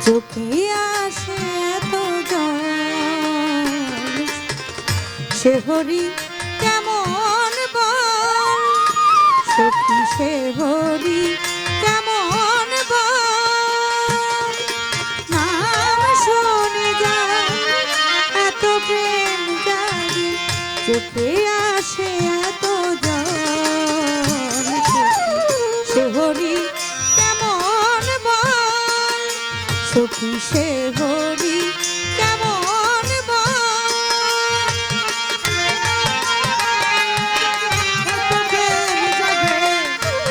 চোখে আসে এত জল, সে হরি কেমন বল, সখী সে হরি কেমন বল, নাম শুনে যায় এত প্রেম জাগে, চোখে আসে এত জল, সে হরি কেমন বল, সখী সে হরি কেমন বল,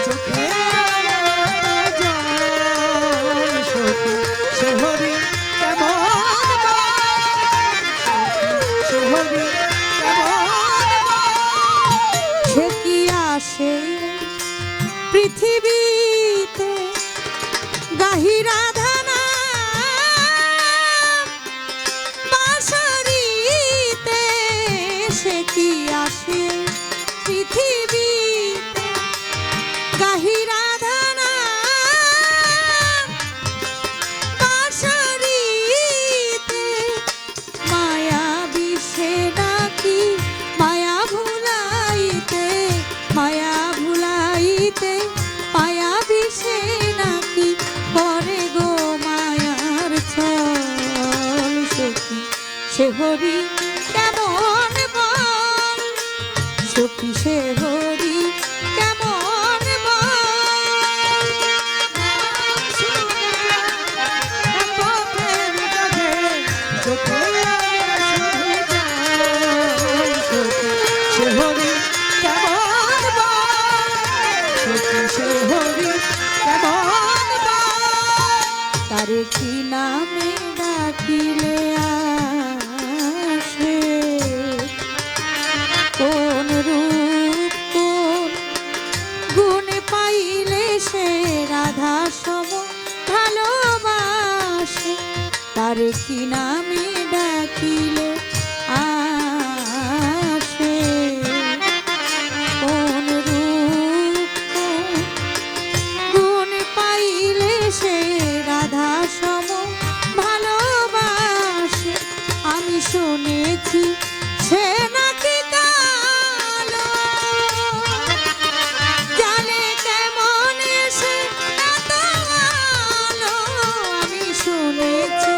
চোখে এত জল, সখী সে হরি কেমন বল, সে হরি কেমন বল। সে কি আসে পৃথিবীতে গাহি রাধা নাম, বাঁশরীতে সে কি আসে পৃথিবীতে গাহি রাধা নাম, বাঁশরীতে মায়া বিষে নাকি মায়া ভুলাইতে, মায়া ভুলাইতে মায়া বিষে নাকি করে গো মায়ার ছল, সখী সে হরি কেমন বল, সখী সে হরি কেমন বল, নাম শুনে এত প্রেম জাগে, চোখে আসে জল, সখী সে হরি কেমন বল, সখী সে হরি কেমন বল। তারে কি নামে ডাকিলে আসে, কোন রূপ কোন গুণ পাইলে সে রাধা সম ভালোবাসে, তারে কি নামে ডাকিলে আসে, কোন রূপ কোন গুণ পাইলে সে রাধা সম ভালোবাসে, আমি শুনেছি সে নাকি কালো, জানে কেমন সে এত আলো, আমি শুনেছি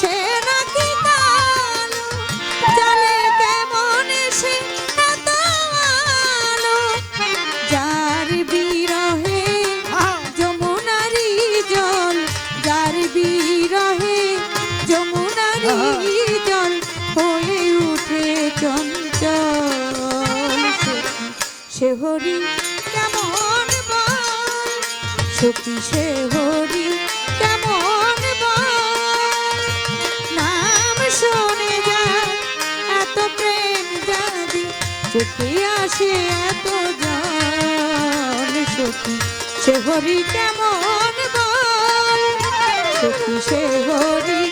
সে নাকি কালো, জানে কেমন সে এত আলো, যার বিরহে যমুনারি জল, যার বিরহে যমুনারি জল হয়ে উঠে চঞ্চল, সে হরি কেমন বল, সখী সে হরি কেমন বল, নাম শুনে যায় এত প্রেম জাগে, চোখে আসে এত জল, সখী সে হরি কেমন বল, সখী সে হরি